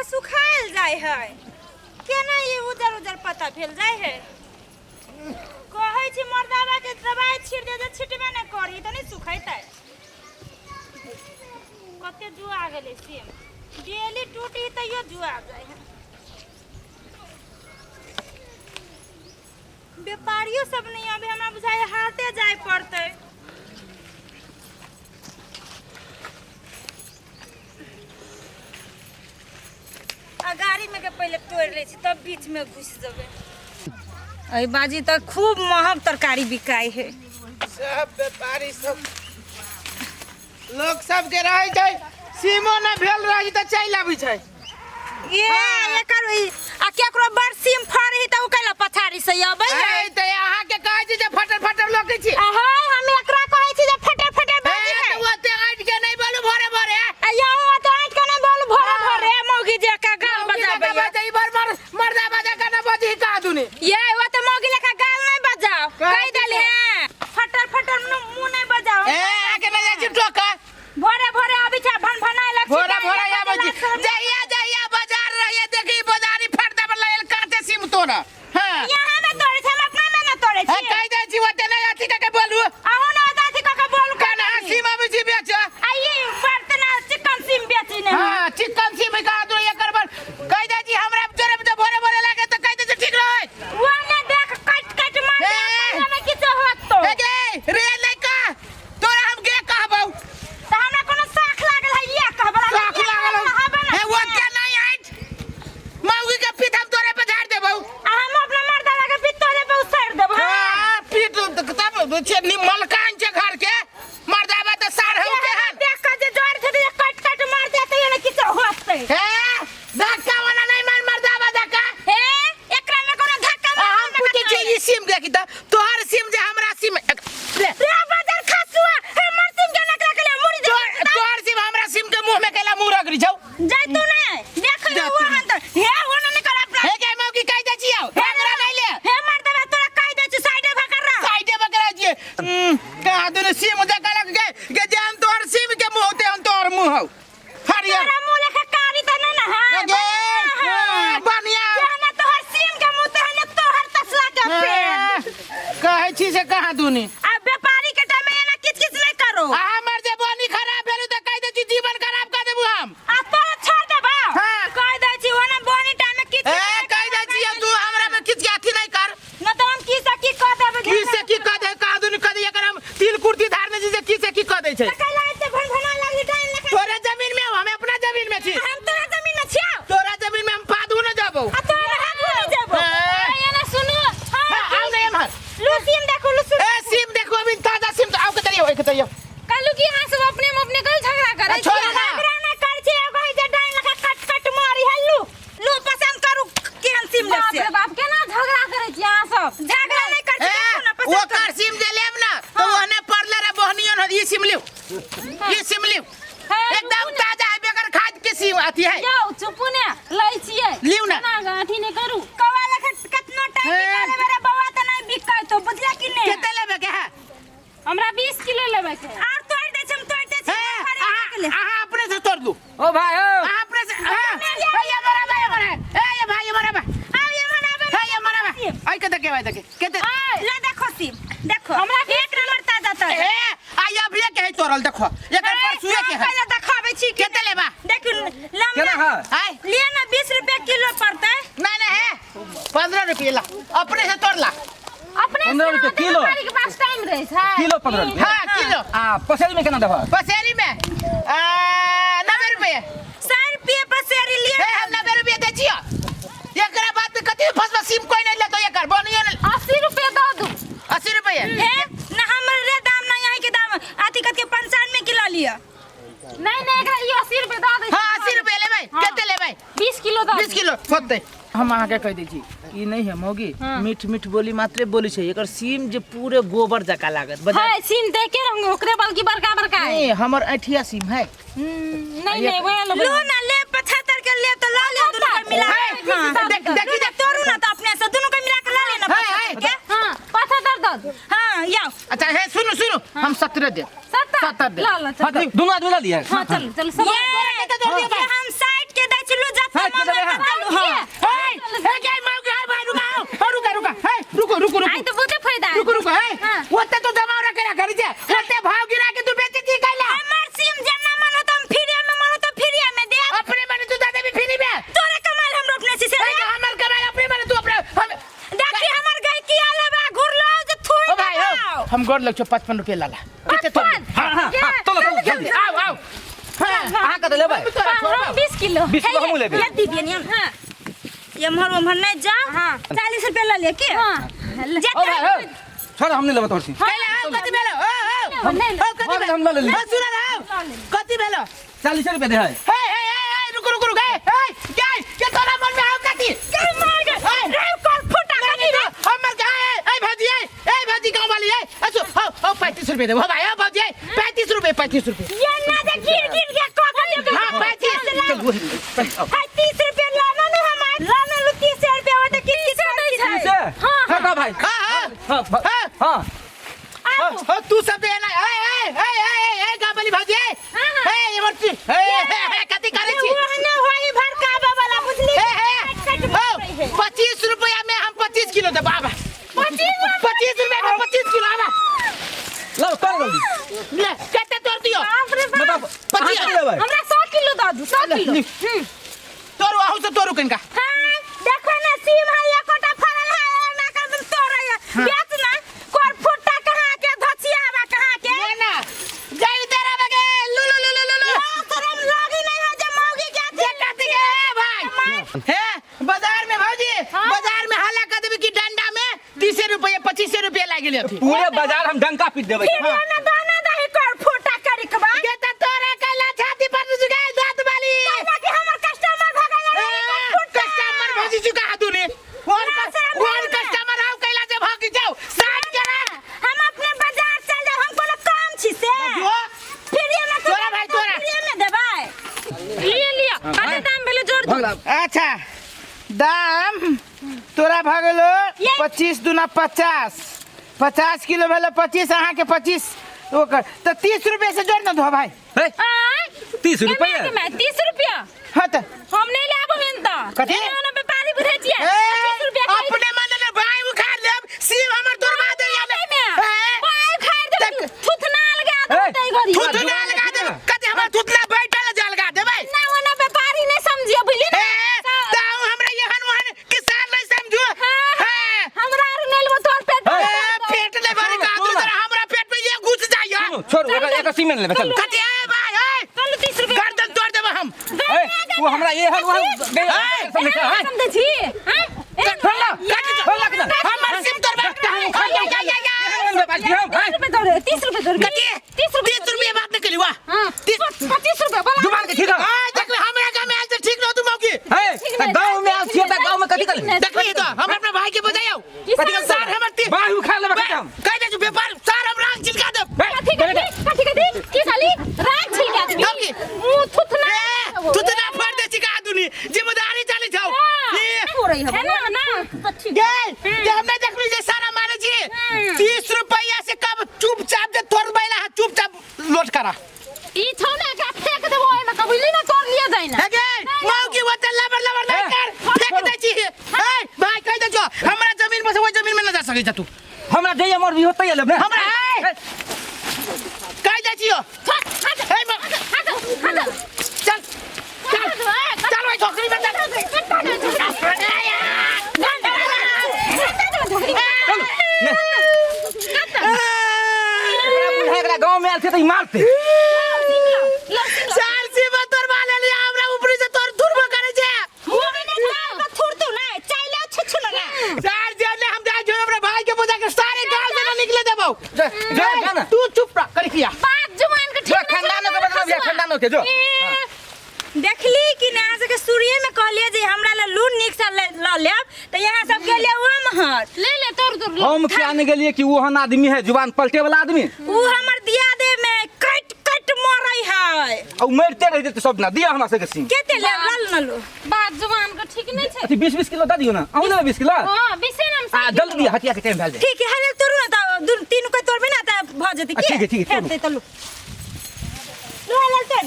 सुखायल जाय है केना ये उजर उजर पत्ता भेल जाय है कहै छी मर्दावा के दवाई छिड़ दे जे छिटबे न करी त नहीं सुखैतै कते जुआ गेलै सेम डेली टूटी तैयो जुआ जाय है व्यापारियों सब नहीं अभी हमरा बुझाय हाथे जाय पड़तै आ गाड़ी में के पहले तोड़ ले छी तब बीच में घुस जबे अई बाजी त खूब महग तरकारी बिकाई है सब व्यापारी सब लोग सब के रहे छै सीमो न भेल रही त चैल आबै छै ये एकर आ केकरो बड़ सीम फरही त उ कैला पथारी से अबै है त अहाँ के कहै छी जे फटर फटर लोकै छी आहा हम एकरा कहै छी जे फटर फटर बाजी है त ओते आइट के नहीं बोलू भोरे भोरे या ओते आइट के नहीं बोलू भोरे भोरे मौगी जे का गाल बजाबै ई बार मर्दा बाजा का न बजी का दुनी ये ओते मौगी लेका गाल नहीं बजाओ कह देली है फटर फटर मुंह नहीं बजाओ आके न जा चिपटोका भोरे भोरे आबै छै भन भनाय लग भोरे भोरे आबै छी जइया बाजार रहिए देखी बाजारी फट दब लेल काटे सीम तोरा हां यहाँ में तोड़े छै हम अपना में न तोड़े छी कह दे छी ओते नहीं अथी के बोलू आहू न अथी के बोलू काना सीम आबै छी बेच आई बर्तन चिकन सीम बेची ने हां चिकन सीम का दो एकर बार कह दे छी हमरा जोरे में भोरे भोरे लागे त कह दे छी ठीक रहे वो ने देख कट कट मार दे में किछ होत तो गे रे लइका तोरा हम के कहबौ त हमरा कोनो साख लागल है ये कहबला साख लागल है वो के नहीं आइट मौगी के पीठ हम तोरे पे झाड़ देबौ आ हम अपना मर्दा के पीठ तोरे पे उसार देबो हां पीठ तब छे निमलकान छे घर के मर्दाबा त सार हो के हन देख के जे जोर से कट कट मार दे त ये किछ होतै हे धक्का वाला नहीं मार मर्दाबा धक्का हे एकरा में कोनो धक्का हम पूछे छी ई सिम देखी त तोहर सिम जे हमरा सिम ले रे बाजार खासुआ हमर सिम के नकरा के ले मुड़ी दे तोहर सिम हमरा सिम के मुंह में केला मुंह रगड़ी छौ जाय तू ने देख ले वो अंदर हे वो ने कर अपना हे के मौकी कह दे छी आओ हमरा नहीं ले हे मर्दवा तोरा कह दे छी साइडे भकर रह साइडे बकरा जी कहा दे सिम देखा लग के जान तोहर सिम के मुंह होते हम तोहर मुंह हौ हरिया तेरा मुंह लेखा कारी त न न हां बढ़िया कहना तोहर सिम के मुंह त ने तोहर तसला के पेट कहै छी से कहां दुनी अब व्यापारी के टाइम में ना किछ किछ नहीं करो आ हमर जे बनी खराब भेलु त कह दे छी जीवन खराब कर देबू हम आ तो छोड़ देबा हां कह दे छी ओना बनी टाइम में किछ कह दे छी तू हमरा में किछ के अथी नहीं कर न तो हम की से की कह देबे की से की कह दे कह दुनी कह दे एकर हम तिल कुर्ती धारने जी से की से की कह दे छै कहला से भनभना लगी टाइम लेखा तोरे जमीन में हम अपना जमीन में छी हम तोरा जमीन में छियो तोरा जमीन में हम पादू न जाबो आ तो हाथ नहीं जेबो ये ना सुनो हां आओ नहीं हम लू सिम देखो लू ए सिम देखो अभी ताजा सिम तो आओ के तरियो एक तरियो कलू की हां सब अपने कल झगड़ा करे छी झगड़ा ना कर छी एगो जे डाइन लगा कट कट मारी है लू पसंद करू केहन सिम ले से बाप केना झगड़ा करे छी हां सब झगड़ा नहीं कर छी ना पसंद वो कर सिम दे लेब ना तो ओने पड़ले रे बहनियन हो ई सिम लियो ये सिम लियो एकदम ताजा है बेगर खाद के सिम आती है जाओ चुपू ने लई छिए लियो ना गाठी ने करू कवा लख कितना टाइम निकाले मेरा बवा त नहीं बिकाय तो बुझला कि नहीं केते लेबे के है हमरा 20 किलो लेबे के आर तोड़ दे हम तोड़ दे छी हां अपने से तोड़ दू ओ भाई ओ अपने से भैया बड़ा भाई ए भाई बड़ा आओ ये मनाबे ये मनाबे आई के देखे भाई देखे केते ले देखो सिम देखो हमरा एक नंबर ताजा त ए आई अब ये के है तोरल देखो एकर परसुए के है पहले देखाबे छी केते लेबा देखो केना लंबा है आई लिए ना 20 रुपए किलो पड़ता है नहीं है 15 रुपए ला अपने से तोड़ ला अपने 15 रुपए किलो के पास टाइम रहे है किलो 15 रुपए हां किलो आ पसेरी में केना देबा पसेरी में 90 रुपए 100 रुपए पसेरी लिए ए हम 90 रुपए दे छियो एकरा बाद में कते फसवा सिम कोई नहीं लेतो एकर बनियो 80 रुपए दे दू 80 रुपए है ना हमरे दाम ना यही के दाम आती कत के 95 किलो लिया नहीं नहीं एकरा ये 80 रुपए दे दे हां 80 रुपए लेबै केते लेबै 20 किलो दे 20 किलो होतै हम अहाँ के कह दै छी ई नहीं है मौगी मीठ मीठ बोली मात्रे बोली छै एकर सीम जे पूरे गोबर जका लागत हां सीम देखे रहंगे ओकरे बल्कि बड़का बड़का है नहीं हमर ऐठिया सीम है नहीं नहीं वो लो ना ले 75 के ले तो ला ले दोनों को मिला हां देखी देख तोरू ना तो अपने से दोनों को मिला के ला लेना 75 के हां 75 दे हां याओ अच्छा है सुनो सुनो हम 17 दे 70 दे ला ला दोनों आदमी ला लिया हां चल चल सब हम साइड के दै छी लो जत्ता हम गोर लग 55 रुपया लाला कितने तो हां चलो जल्दी आओ आओ हां का लेबै 20 किलो 20 किलो हम लेबै ये दीदी ने हां ये हमर नहीं जा हां 40 रुपया ले के हां छोड़ हमने लेबै तोरसी पहले आओ कति बेलो कति हम ले ले सुन रहा कति बेलो 40 रुपया दे है रुक क्या तोरा मन में आओ कति फुटा हमर ए भाजी गांव वाली है अच्छा हो 35 रुपए दे हो भाई हो भाजी 35 रुपए ये ना दे गिर के कखन दे हां 35 रुपया लाना ना हमार लाना लु 30 रुपया होते कितनी दै छै हां हां भाई हां हां तू सब दे ना ए गांव वाली भाजी ए ये मर्ची कति करे छी ओहने होई भड़काबे वाला बुझली 25 रुपया में हम 25 किलो दे बाबा 25 रुपया में 25 किलो आवा लो कर जल्दी ले कते तोड़ दियो मतलब 25 लेबै हमरा 100 किलो द दू 100 किलो तोरू आहू से तोरू कनका हां देखो ना सीम है या कोटा फरल है ना का तुम तोड़ बेच ना कोर फुटा कहां के धचियावा कहां के ना जाई तेरा बगे लुलु शरम लागी नहीं हो जे मौगी के जटाती के भाई हे बाजार में भाजी बाजार में हाला कर देबे की डंडा में 30 रुपया 25 रुपया लाग गेले थी पूरे बाजार हम डंका पीट देबै ना दाना दही कोर फुटा करी के बाद के त तोरा कला छाती पर जुगाए दांत वाली कि हमर कस्टमर भगला कस्टमर भाजी जुगा हाथुनी कौन कस्टमर आओ कैला से भागी जाओ साथ करा हम अपने बाजार चल जाओ हम कोनो काम छी से फ्री में तोरा भाई तोरा फ्री में देबै लिया कते दाम भेले जोड़ दू अच्छा दाम तोरा भागलो 25 दूना 50 किलो भेलो 25 अहाँ के 25 ओकर तो 30 रुपया से जोड़ न दो भाई 30 रुपया मैं 30 रुपया हां त हम नहीं लाबो मेनता कथि ओना व्यापारी बुझै छियै 25 रुपया अपने मन ले भाई उखाड़ लेब सीव हमर दुर्बा दे भाई खाड़ दे थुथना लगा दे गरी थुथना लगा दे कते हमर थुथना बैठल जा लगा देबै ना ओना व्यापारी नहीं समझिए बुझली ना ताऊ हमरा यहन वहन किसान नहीं समझो हमरा आर नहीं लेबो तोर पेट पेट ले भरे का तू जरा हमरा पेट में ये घुस जाइयो छोड़ एक सीमेंट लेबै चल कते है भाई चल 30 रुपया गर्दन तोड़ देब हम तू हमरा ये हल समझै छी हैं हमर सिम तोड़ बा 30 रुपया 30 रुपया बात न कली वाह 25 रुपया बोला जुबान के ठीक है देख ले हमरा का में आज ठीक न तू मौकी गांव में आज छिए गांव में कथि कर देख ले तो हम अपने भाई के बजायो सर हमर बाहु खा लेबै खत्म कह दे व्यापार सर हम राग छिलका दे कथि की खाली राख छिलका दे धमकी मुंह थुथना थुथना फोड़ दे छिका दुनी जिम्मेदारी चली जाओ हो रही है ना गए जे हमने देख ली जे सारा मारे छी 30 रुपया से कब चुपचाप दे तोड़ बैला चुपचाप लोट करा ई छोने का फेंक देबो एमे कबुली ना तोड़ लिया जाए ना हे मौकी वत लबर नहीं कर फेंक दे छी हे भाई कह दे जो हमरा जमीन में से वो जमीन में न जा सकै छ तू हमरा जे हमर भी होतै लेब ने हमरा कह दे छी हे चल चल भाई छोकरी में एकरा गांव में आल थे त मारते चार सी बतर वाले ले हमरा ऊपरी से तोर धुरबो करे छे थुरतु ना चाइले छछु ना चार जने हम जा जो हमरा भाई के बुझा के सारे गांव से न निकले देबो जा ना तू चुप रह कर किया बात जुबान के ठीक खानदान के बदला बिया खानदान के जो देखली कि ना से सूर्य में कहलिए जे हमरा ल लून निक से ल लेब त यहां सब गेलिए वो महर ले तोर हम क्या न गेलिए कि ओहन आदमी है जुबान पलटे वाला आदमी ऊ हमर दिया दे में कट मरई है औ मरते रह जेते सब ना दिया हमरा से के सिंह केते ले ल लो बात जुबान के ठीक नहीं छै अथी 20 किलो द दियो ना आउ ले 20 किलो हां 20 नाम आ जल्दी दिया हटिया के टाइम भेल ठीक है हले तोरू ना त तीन को तोरबे ना त भ जते ठीक है के तो लो हले तोर